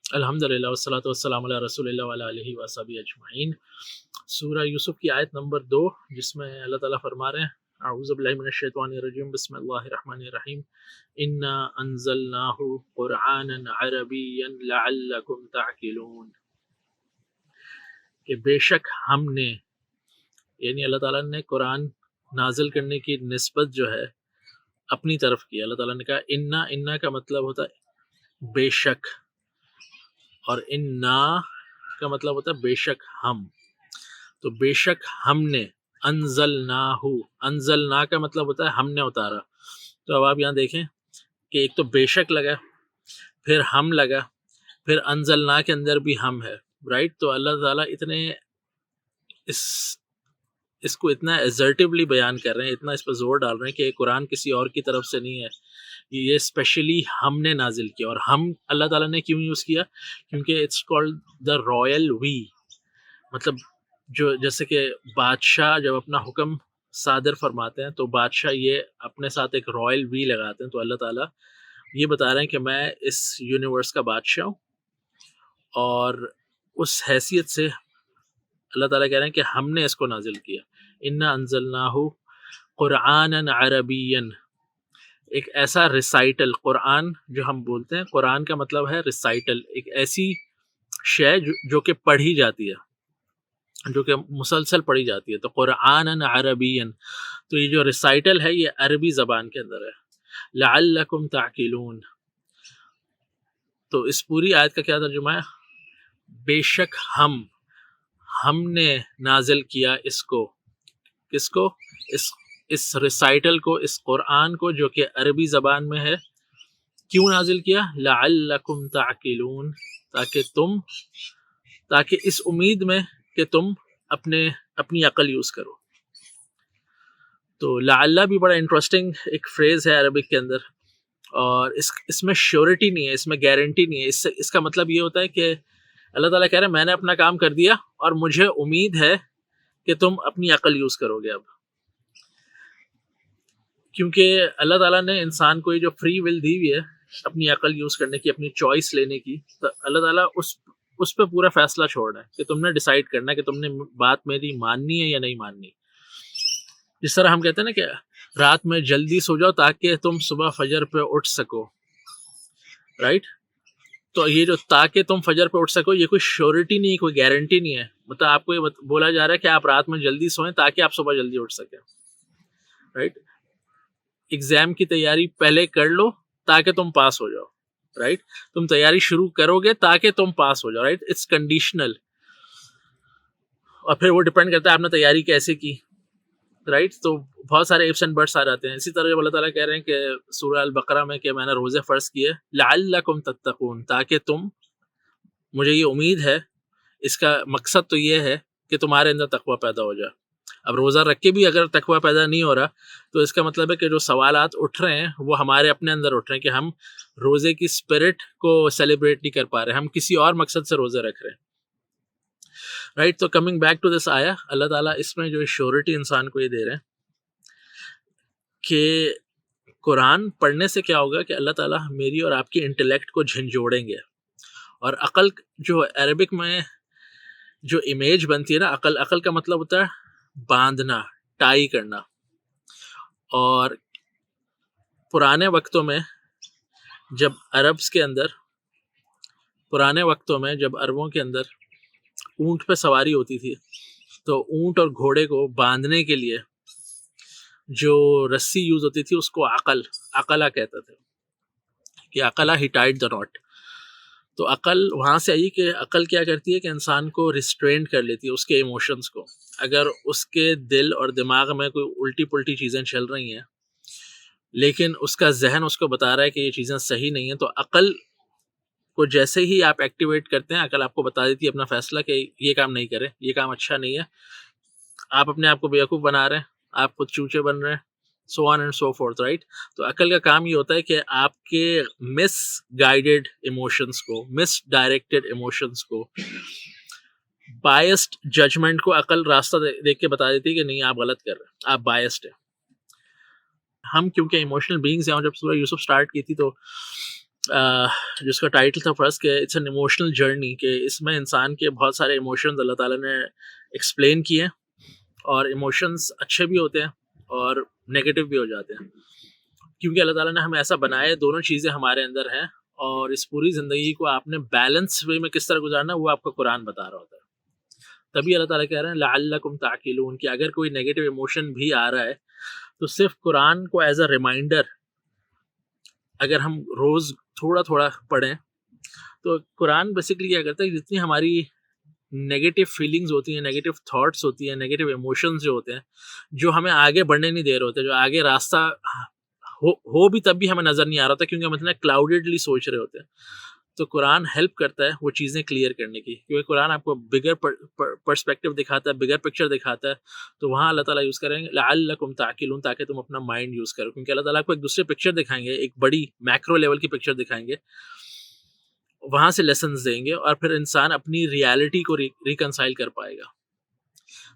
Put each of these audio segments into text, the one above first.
الحمدللہ والصلاۃ والسلام علی رسول اللہ وعلی آلہ وصحبہ اجمعین۔ سورہ یوسف کی آیت نمبر 2، جس میں اللہ تعالیٰ فرما رہے ہیں اعوذ باللہ من الشیطان الرجیم بسم اللہ الرحمن الرحیم انا انزلناہ قرآنا عربیا لعلکم تعقلون، کہ بے شک ہم نے، یعنی اللہ تعالیٰ نے قرآن نازل کرنے کی نسبت جو ہے اپنی طرف کی۔ اللہ تعالیٰ نے کہا انا کا مطلب ہوتا ہے بے شک، اور انا کا مطلب ہوتا ہے بے شک ہم۔ تو بے شک ہم نے، انزلنا کا مطلب ہوتا ہے ہم نے اتارا۔ تو اب آپ یہاں دیکھیں کہ ایک تو بے شک لگا، پھر ہم لگا، پھر انزلنا کے اندر بھی ہم ہے، رائٹ۔ تو اللہ تعالیٰ اتنے اس کو اتنا ایزرٹیولی بیان کر رہے ہیں، اتنا اس پہ زور ڈال رہے ہیں کہ یہ قرآن کسی اور کی طرف سے نہیں ہے، یہ اسپیشلی ہم نے نازل کیا۔ اور ہم اللہ تعالیٰ نے کیوں یوز کیا؟ کیونکہ اٹس کالڈ دا رائل وی، مطلب جو جیسے کہ بادشاہ جب اپنا حکم صادر فرماتے ہیں تو بادشاہ یہ اپنے ساتھ ایک رائل وی لگاتے ہیں۔ تو اللہ تعالیٰ یہ بتا رہے ہیں کہ میں اس یونیورس کا بادشاہ ہوں، اور اس حیثیت سے اللہ تعالیٰ کہہ رہے ہیں کہ ہم نے اس کو نازل کیا۔ انا انزلناہ قرآنا عربیا، ایک ایسا ریسائٹل، قرآن جو ہم بولتے ہیں، قرآن کا مطلب ہے ریسائٹل، ایک ایسی شے جو کہ پڑھی جاتی ہے، جو کہ مسلسل پڑھی جاتی ہے۔ تو قرآن عربیا، تو یہ جو ریسائٹل ہے یہ عربی زبان کے اندر ہے۔ لعلکم تعقلون، تو اس پوری آیت کا کیا ترجمہ ہے؟ بے شک ہم نے نازل کیا اس کو، کس کو؟ اس ریسائٹل کو، اس قرآن کو جو کہ عربی زبان میں ہے۔ کیوں نازل کیا؟ لعلکم تعقلون، تاکہ اس امید میں کہ تم اپنی عقل یوز کرو۔ تو لعلہ بھی بڑا انٹرسٹنگ ایک فریز ہے عربک کے اندر، اور اس میں شیورٹی نہیں ہے، اس میں گارنٹی نہیں ہے۔ اس کا مطلب یہ ہوتا ہے کہ اللہ تعالیٰ کہہ رہے ہیں میں نے اپنا کام کر دیا اور مجھے امید ہے کہ تم اپنی عقل یوز کرو گے اب، کیونکہ اللہ تعالیٰ نے انسان کو یہ جو فری ول دی ہوئی ہے اپنی عقل یوز کرنے کی، اپنی چوائس لینے کی، تو اللہ تعالیٰ اس پہ پورا فیصلہ چھوڑ رہا ہے کہ تم نے ڈیسائیڈ کرنا ہے کہ تم نے بات میری ماننی ہے یا نہیں ماننی۔ جس طرح ہم کہتے ہیں نا کہ رات میں جلدی سو جاؤ تاکہ تم صبح فجر پہ اٹھ سکو، رائٹ۔ تو یہ جو تاکہ تم فجر پہ اٹھ سکو، یہ کوئی شیورٹی نہیں ہے، کوئی گارنٹی نہیں ہے۔ مطلب آپ کو یہ بولا جا رہا ہے کہ آپ رات میں جلدی سوئیں تاکہ آپ صبح جلدی اٹھ سکیں، رائٹ۔ ایگزام کی تیاری پہلے کر لو تاکہ تم پاس ہو جاؤ، رائٹ۔ تم تیاری شروع کرو گے تاکہ تم پاس ہو جاؤ، رائٹ۔ اٹس کنڈیشنل، اور پھر وہ ڈپینڈ کرتا ہے آپ نے تیاری کیسے کی، رائٹ۔ تو بہت سارے ifs and buts آ جاتے ہیں۔ اسی طرح جب اللہ تعالیٰ کہہ رہے ہیں کہ سورہ البقرہ میں کہ میں نے روزے فرض کیے لعلکم تتقون، تاکہ تم، مجھے یہ امید ہے، اس کا مقصد تو یہ ہے کہ تمہارے اندر تقوی پیدا ہو جائے۔ اب روزہ رکھ کے بھی اگر تقوی پیدا نہیں ہو رہا تو اس کا مطلب ہے کہ جو سوالات اٹھ رہے ہیں وہ ہمارے اپنے اندر اٹھ رہے ہیں کہ ہم روزے کی اسپرٹ کو سیلیبریٹ نہیں کر پا رہے، ہم کسی اور مقصد سے روزے رکھ رہے ہیں، رائٹ۔ تو کمنگ بیک ٹو دس آیا، اللہ تعالیٰ اس میں جو شیورٹی انسان کو یہ دے رہے ہیں کہ قرآن پڑھنے سے کیا ہوگا کہ اللہ تعالیٰ میری اور آپ کی انٹلیکٹ کو جھنجھوڑیں گے۔ اور عقل جو عربک میں جو امیج بنتی ہے نا، عقل کا مطلب ہوتا ہے باندھنا، ٹائی کرنا۔ اور پرانے وقتوں میں جب عربوں کے اندر اونٹ پہ سواری ہوتی تھی، تو اونٹ اور گھوڑے کو باندھنے کے لیے جو رسی یوز ہوتی تھی اس کو عقلہ کہتے تھے، کہ عقلہ ہی ٹائڈ دا ناٹ۔ تو عقل وہاں سے آئی کہ عقل کیا کرتی ہے کہ انسان کو ریسٹرینٹ کر لیتی ہے، اس کے ایموشنز کو۔ اگر اس کے دل اور دماغ میں کوئی الٹی پلٹی چیزیں چل رہی ہیں لیکن اس کا ذہن اس کو بتا رہا ہے کہ یہ چیزیں صحیح نہیں ہیں، تو عقل کو جیسے ہی آپ ایکٹیویٹ کرتے ہیں، عقل آپ کو بتا دیتی ہے اپنا فیصلہ کہ یہ کام نہیں کرے، یہ کام اچھا نہیں ہے، آپ اپنے آپ کو بیوقوف بنا رہے ہیں، آپ خود چوچے بن رہے ہیں، so on and so forth، right۔ تو عقل کا کام یہ ہوتا ہے کہ آپ کے مس گائیڈڈ ایموشنز کو، مس ڈائریکٹڈ ایموشنز کو، بائسڈ ججمنٹ کو عقل راستہ دیکھ کے بتا دیتی ہے کہ نہیں آپ غلط کر رہے ہیں، آپ بائسڈ ہیں۔ ہم کیونکہ ایموشنل بینگز ہیں، اور جب سورہ یوسف سٹارٹ کی تھی تو جس کا ٹائٹل تھا فرسٹ کہ اٹس این ایموشنل جرنی، کہ اس میں انسان کے بہت سارے ایموشنز اللہ تعالیٰ نے ایکسپلین کیے ہیں، اور ایموشنز اچھے بھی ہوتے ہیں اور نگیٹو بھی ہو جاتے ہیں، کیونکہ اللہ تعالیٰ نے ہمیں ایسا بنایا ہے، دونوں چیزیں ہمارے اندر ہیں، اور اس پوری زندگی کو آپ نے بیلنس وے میں کس طرح گزارنا وہ آپ کو قرآن بتا رہا ہوتا ہے. تبھی اللہ تعالیٰ کہہ رہے ہیں لعلکم تعقلون، کہ اگر کوئی نیگیٹو ایموشن بھی آ رہا ہے تو صرف قرآن کو ایز اے ریمائنڈر اگر ہم روز تھوڑا تھوڑا پڑھیں تو قرآن بیسکلی کیا کرتا ہے، جتنی ہماری نیگیٹو فیلنگز ہوتی ہیں، نیگیٹو تھاٹس ہوتی ہیں، نیگیٹو ایموشنز جو ہوتے ہیں، جو ہمیں آگے بڑھنے نہیں دے رہے ہوتے، جو آگے راستہ ہو بھی تب بھی ہمیں نظر نہیں آ رہا ہوتا کیونکہ ہم اتنا کلاؤڈیڈلی سوچ رہے ہوتے ہیں. تو قرآن ہیلپ کرتا ہے وہ چیزیں کلیئر کرنے کی، کیونکہ قرآن آپ کو بگر پرسپیکٹو دکھاتا ہے، بگر پکچر دکھاتا ہے. تو وہاں اللہ تعالیٰ یوز کریں گے لعلکم تعقلون، تاکہ تم اپنا مائنڈ یوز کرو، کیونکہ اللہ تعالیٰ آپ کو ایک دوسرے پکچر دکھائیں گے، ایک بڑی میکرو لیول کی پکچر دکھائیں گے، وہاں سے لیسنز دیں گے، اور پھر انسان اپنی ریالٹی کو ریکنسائل کر پائے گا.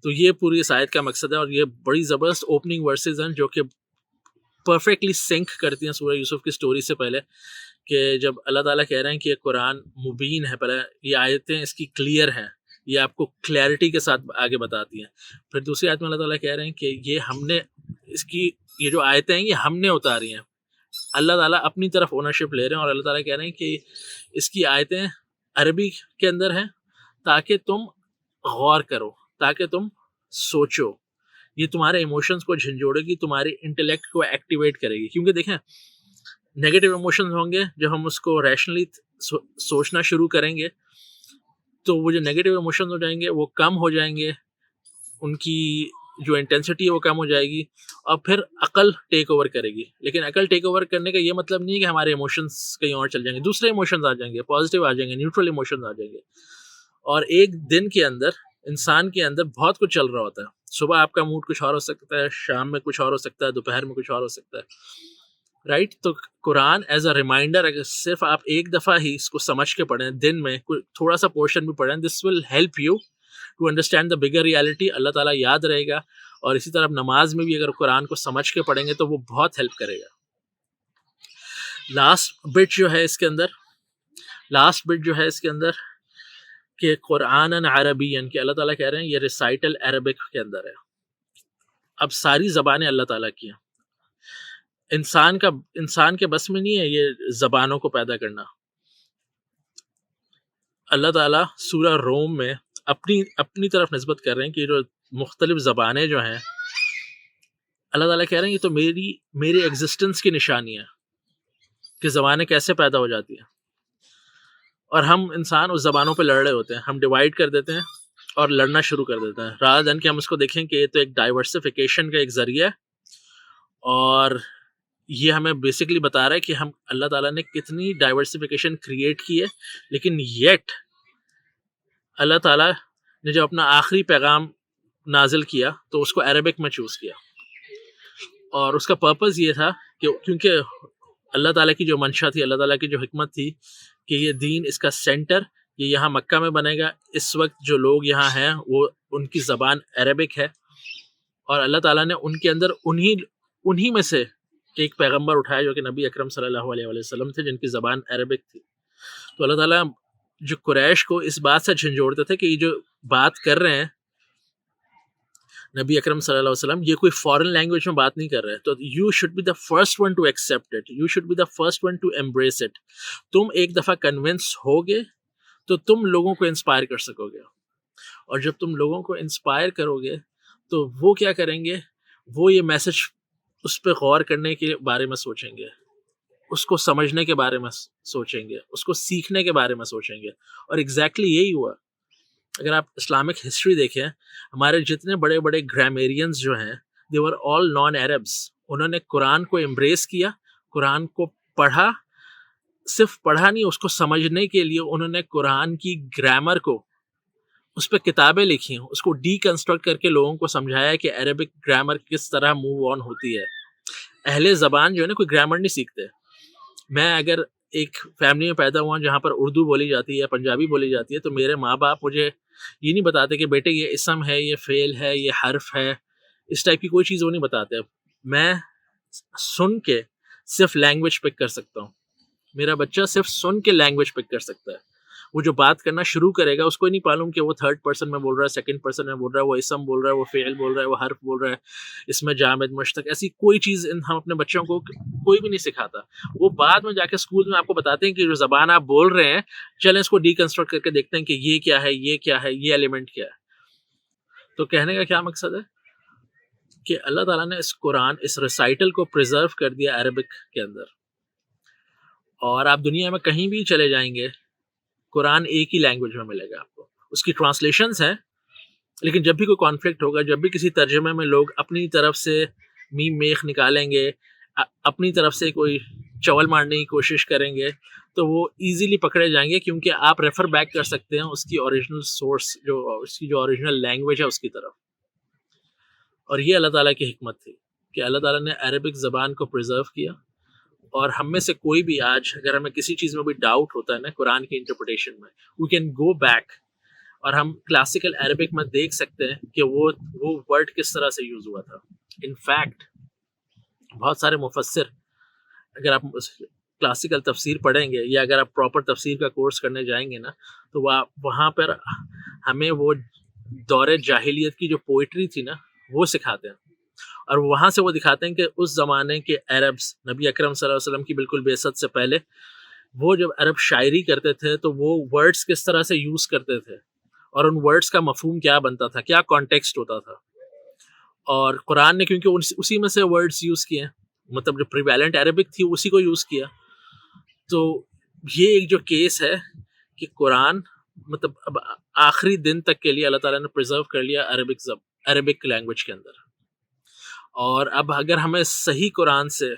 تو یہ پوری اس آیت کا مقصد ہے، اور یہ بڑی زبردست اوپننگ ورسز ہیں جو کہ پرفیکٹلی سنک کرتی ہیں سورہ یوسف کی سٹوری سے پہلے، کہ جب اللہ تعالیٰ کہہ رہے ہیں کہ یہ قرآن مبین ہے، پہلے یہ آیتیں اس کی کلیئر ہیں، یہ آپ کو کلیئرٹی کے ساتھ آگے بتاتی ہیں. پھر دوسری آیت میں اللہ تعالیٰ کہہ رہے ہیں کہ یہ ہم نے اس کی یہ جو آیتیں ہیں یہ ہم نے اتاری ہیں. اللہ تعالیٰ اپنی طرف اونرشپ لے رہے ہیں، اور اللہ تعالیٰ کہہ رہے ہیں کہ اس کی آیتیں عربی کے اندر ہیں تاکہ تم غور کرو، تاکہ تم سوچو، یہ تمہارے ایموشنز کو جھنجھوڑے گی، تمہارے انٹلیکٹ کو ایکٹیویٹ کرے گی. کیونکہ دیکھیں نیگیٹو ایموشنز ہوں گے، جب ہم اس کو ریشنلی سوچنا شروع کریں گے تو وہ جو نیگیٹو ایموشنز ہو جائیں گے وہ کم ہو جائیں گے، ان کی جو انٹینسٹی ہے وہ کم ہو جائے گی، اور پھر عقل ٹیک اوور کرے گی. لیکن عقل ٹیک اوور کرنے کا یہ مطلب نہیں ہے کہ ہمارے ایموشنز کہیں اور چل جائیں گے، دوسرے ایموشنز آ جائیں گے، پازیٹیو آ جائیں گے، نیوٹرل ایموشنز آ جائیں گے. اور ایک دن کے اندر انسان کے اندر بہت کچھ چل رہا ہوتا ہے. صبح آپ کا موڈ کچھ اور ہو سکتا ہے، شام میں کچھ اور ہو سکتا ہے، دوپہر میں کچھ اور ہو سکتا ہے، رائٹ. تو قرآن ایز اے ریمائنڈر اگر صرف آپ ایک دفعہ ہی اس کو سمجھ کے پڑھیں، دن میں تھوڑا سا پورشن بھی پڑھیں، this will help you to understand the bigger reality. Allah تعالیٰ یاد رہے گا. اور اسی طرح نماز میں بھی اگر قرآن کو سمجھ کے پڑھیں گے تو وہ بہت ہیلپ کرے گا. لاسٹ بٹ جو ہے اس کے اندر کہ قرآن عربین، کہ اللہ تعالیٰ کہہ رہے ہیں یہ ریسائٹل عربک کے اندر ہے. اب ساری زبانیں اللہ تعالیٰ کی ہیں، انسان کے بس میں نہیں ہے یہ زبانوں کو پیدا کرنا. اللہ تعالیٰ سورہ روم میں اپنی طرف نسبت کر رہے ہیں کہ جو مختلف زبانیں جو ہیں، اللہ تعالیٰ کہہ رہے ہیں یہ تو میری ایگزسٹنس کی نشانی ہے کہ زبانیں کیسے پیدا ہو جاتی ہیں. اور ہم انسان اس زبانوں پہ لڑ رہے ہوتے ہیں، ہم ڈیوائڈ کر دیتے ہیں اور لڑنا شروع کر دیتے ہیں، رادر دین کہ ہم اس کو دیکھیں کہ یہ تو ایک ڈائیورسفیکیشن کا ایک ذریعہ ہے. اور یہ ہمیں بیسکلی بتا رہا ہے کہ ہم اللہ تعالیٰ نے کتنی ڈائیورسفیکیشن کریٹ کی ہے، لیکن یٹ اللہ تعالیٰ نے جب اپنا آخری پیغام نازل کیا تو اس کو عربک میں چوز کیا. اور اس کا پرپز یہ تھا کہ کیونکہ اللہ تعالیٰ کی جو منشا تھی، اللہ تعالیٰ کی جو حکمت تھی کہ یہ دین، اس کا سینٹر یہ یہاں مکہ میں بنے گا. اس وقت جو لوگ یہاں ہیں وہ ان کی زبان عربک ہے، اور اللہ تعالیٰ نے ان کے اندر انہی میں سے ایک پیغمبر اٹھایا جو کہ نبی اکرم صلی اللہ علیہ وسلم تھے، جن کی زبان عربک تھی. تو اللہ تعالیٰ جو قریش کو اس بات سے جھنجھوڑتے تھے کہ یہ جو بات کر رہے ہیں نبی اکرم صلی اللہ علیہ وسلم، یہ کوئی فارن لینگویج میں بات نہیں کر رہے، تو you should be the first one to accept it, you should be the first one to embrace it. تم ایک دفعہ کنونس ہوگے تو تم لوگوں کو انسپائر کر سکو گے، اور جب تم لوگوں کو انسپائر کرو گے تو وہ کیا کریں گے، وہ یہ میسج اس پہ غور کرنے کے بارے میں سوچیں گے، اس کو سمجھنے کے بارے میں سوچیں گے، اس کو سیکھنے کے بارے میں سوچیں گے. اور ایگزیکٹلی یہی ہوا. اگر آپ اسلامک ہسٹری دیکھیں، ہمارے جتنے بڑے بڑے گرامیرینز جو ہیں they were all non Arabs. انہوں نے قرآن کو امبریس کیا، قرآن کو پڑھا، صرف پڑھا نہیں، اس کو سمجھنے کے لیے انہوں نے قرآن کی گرامر کو، اس پہ کتابیں لکھی، اس کو ڈی کنسٹرکٹ کر کے لوگوں کو سمجھایا کہ عربک گرامر کس طرح موو آن ہوتی ہے. اہل زبان جو ہے نا کوئی گرامر نہیں سیکھتے. میں اگر ایک فیملی میں پیدا ہوا جہاں پر اردو بولی جاتی ہے، پنجابی بولی جاتی ہے، تو میرے ماں باپ مجھے یہ نہیں بتاتے کہ بیٹے یہ اسم ہے، یہ فعل ہے، یہ حرف ہے، اس ٹائپ کی کوئی چیز وہ نہیں بتاتے. میں سن کے صرف لینگویج پک کر سکتا ہوں، میرا بچہ صرف سن کے لینگویج پک کر سکتا ہے. وہ جو بات کرنا شروع کرے گا اس کو نہیں معلوم کہ وہ تھرڈ پرسن میں بول رہا ہے، سیکنڈ پرسن میں بول رہا ہے، وہ اسم بول رہا ہے، وہ فعل بول رہا ہے، وہ حرف بول رہا ہے، اس میں جامد مشتق، ایسی کوئی چیز ہم اپنے بچوں کو کوئی بھی نہیں سکھاتا. وہ بعد میں جا کے اسکول میں آپ کو بتاتے ہیں کہ جو زبان آپ بول رہے ہیں چلیں اس کو ڈی کنسٹرکٹ کر کے دیکھتے ہیں کہ یہ کیا ہے، یہ کیا ہے، یہ ایلیمنٹ کیا ہے. تو کہنے کا کیا مقصد ہے کہ اللہ تعالیٰ نے اس قرآن، اس ریسائٹل کو پریزرو کر دیا عربک کے اندر. اور آپ دنیا میں کہیں بھی چلے جائیں گے قرآن ایک ہی لینگویج میں ملے گا آپ کو. اس کی ٹرانسلیشنز ہیں لیکن جب بھی کوئی کانفلکٹ ہوگا، جب بھی کسی ترجمے میں لوگ اپنی طرف سے میم میخ نکالیں گے، اپنی طرف سے کوئی چول مارنے کی کوشش کریں گے، تو وہ ایزیلی پکڑے جائیں گے کیونکہ آپ ریفر بیک کر سکتے ہیں اس کی اوریجنل سورس، جو اس کی جو اوریجنل لینگویج ہے اس کی طرف. اور یہ اللہ تعالیٰ کی حکمت تھی کہ اللہ تعالیٰ نے عربک زبان کو پریزرو کیا. اور ہم میں سے کوئی بھی آج اگر ہمیں کسی چیز میں بھی ڈاؤٹ ہوتا ہے نا قرآن کی انٹرپریٹیشن میں، وی کین گو بیک اور ہم کلاسیکل عربک میں دیکھ سکتے ہیں کہ وہ ورڈ کس طرح سے یوز ہوا تھا. انفیکٹ بہت سارے مفسر، اگر آپ کلاسیکل تفسیر پڑھیں گے یا اگر آپ پراپر تفسیر کا کورس کرنے جائیں گے نا، تو وہاں پر ہمیں وہ دور جاہلیت کی جو پوئٹری تھی نا وہ سکھاتے ہیں. اور وہاں سے وہ دکھاتے ہیں کہ اس زمانے کے عربس، نبی اکرم صلی اللہ علیہ وسلم کی بالکل بعثت سے پہلے، وہ جب عرب شاعری کرتے تھے تو وہ ورڈز کس طرح سے یوز کرتے تھے اور ان ورڈز کا مفہوم کیا بنتا تھا، کیا کانٹیکسٹ ہوتا تھا. اور قرآن نے کیونکہ اسی میں سے ورڈز یوز کیے ہیں، مطلب جو پریویلنٹ عربک تھی اسی کو یوز کیا. تو یہ ایک جو کیس ہے کہ قرآن مطلب اب آخری دن تک کے لیے اللہ تعالیٰ نے پریزرو کر لیا عربک لینگویج کے اندر. اور اب اگر ہمیں صحیح قرآن سے،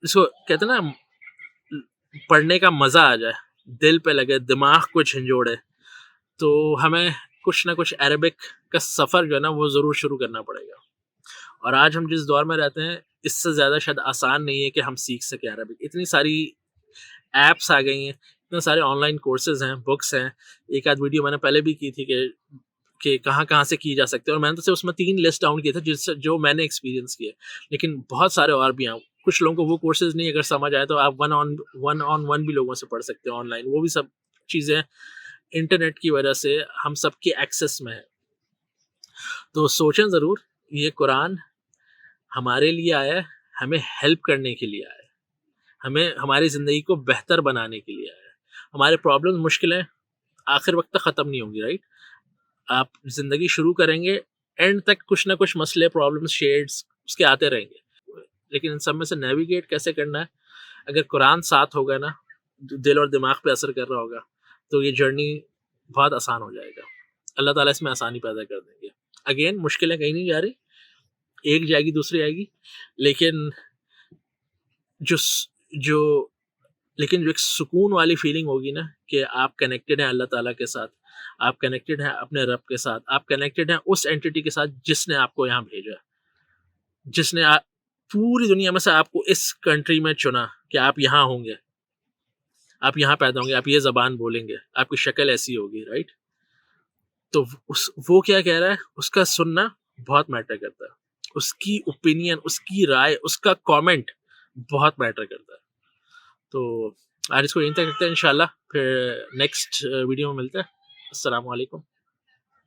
اس کو کہتے ہیں نا، پڑھنے کا مزہ آ جائے، دل پہ لگے، دماغ کو جھنجھوڑے، تو ہمیں کچھ نہ کچھ عربک کا سفر جو ہے نا وہ ضرور شروع کرنا پڑے گا. اور آج ہم جس دور میں رہتے ہیں اس سے زیادہ شاید آسان نہیں ہے کہ ہم سیکھ سکیں عربک. اتنی ساری ایپس آ گئی ہیں، اتنے سارے آن لائن کورسز ہیں، بکس ہیں. ایک آدھ ویڈیو میں نے پہلے بھی کی تھی کہ کہاں سے کی جا سکتے ہیں، اور میں نے تو اس میں 3 لسٹ ڈاؤن کیے تھے جو میں نے ایکسپیرینس کیے. لیکن بہت سارے اور بھی ہیں. کچھ لوگوں کو وہ کورسز نہیں اگر سمجھ آئے تو آپ ون آن ون بھی لوگوں سے پڑھ سکتے ہیں آن لائن. وہ بھی سب چیزیں انٹرنیٹ کی وجہ سے ہم سب کے ایکسیس میں ہے. تو سوچیں ضرور، یہ قرآن ہمارے لیے آیا ہے، ہمیں ہیلپ کرنے کے لیے آیا ہے، ہمیں ہماری زندگی کو بہتر بنانے کے لیے آیا ہے. ہمارے پرابلم، مشکلیں آخر وقت تک ختم نہیں ہوں گی، رائٹ؟ آپ زندگی شروع کریں گے، اینڈ تک کچھ نہ کچھ مسئلے، پرابلمس، شیڈز اس کے آتے رہیں گے. لیکن ان سب میں سے نیویگیٹ کیسے کرنا ہے؟ اگر قرآن ساتھ ہوگا نا، دل اور دماغ پہ اثر کر رہا ہوگا، تو یہ جرنی بہت آسان ہو جائے گا. اللہ تعالیٰ اس میں آسانی پیدا کر دیں گے. اگین مشکلیں کہیں نہیں جا رہی، ایک جائے گی دوسری آئے گی، لیکن جو ایک سکون والی فیلنگ ہوگی نا کہ آپ کنیکٹڈ ہیں اللہ تعالیٰ کے ساتھ، آپ کنیکٹڈ ہیں اپنے رب کے ساتھ، آپ کنیکٹڈ ہیں اس اینٹی کے ساتھ جس نے آپ کو یہاں بھیجا، جس نے پوری دنیا میں سے آپ کو اس کنٹری میں چنا کہ آپ یہاں ہوں گے، آپ یہاں پیدا ہوں گے، آپ یہ زبان بولیں گے، آپ کی شکل ایسی ہوگی، رائٹ؟ تو وہ کیا کہہ رہا ہے، اس کا سننا بہت میٹر کرتا ہے. اس کی اوپینین، اس کی رائے، اس کا کامنٹ بہت میٹر کرتا ہے. تو آج اس کو یہیں تک رکھتے ہیں، انشاءاللہ پھر نیکسٹ ویڈیو میں ملتے ہیں. السلام علیکم.